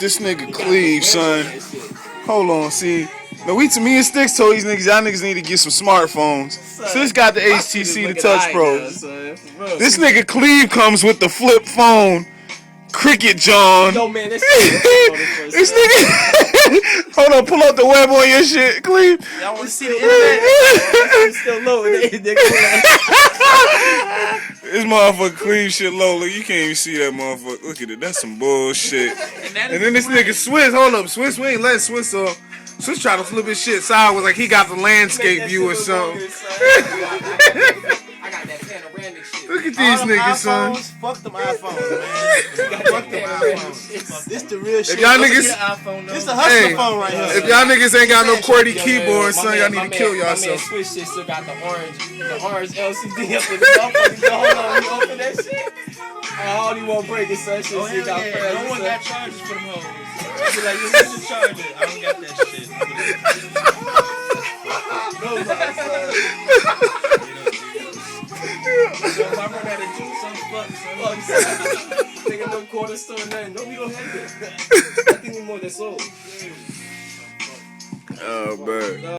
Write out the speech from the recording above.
This nigga Cleve, son. Hold on, see. No, me and Sticks told these niggas, y'all niggas need to get some smartphones. So this got the HTC, the Touch Pros. This nigga Cleve comes with the flip phone. Cricket John. Yo, man, this nigga. Hold on, pull up the web on your shit, Cleve. Y'all want to see the internet? It's still low. This motherfucker Cleve shit low. Look, you can't even see that motherfucker. Look at it. That's some bullshit. And then this nigga Swiss. Hold up, Swiss. We ain't let Swiss off. Swiss try to flip his shit sideways like he got the landscape view or something. Look at these niggas, son. Fuck them iPhones, man. Fuck them iPhones. This the real shit. If y'all niggas, this a hustler phone right here. If y'all niggas ain't got no QWERTY keyboard, son, y'all need to kill yourself. My man Switch shit still got the orange LCD up in the motherfucker. Hold on, you open that shit. All you want break is such shit. Oh, got yeah. No one got charges for them hoes. Be like, you need to charge it. I don't got that shit. So if I run out of juice, I'm fucked. Nigga, no corner store, nothing. No, we don't have that. I think we more than sold. Oh, man.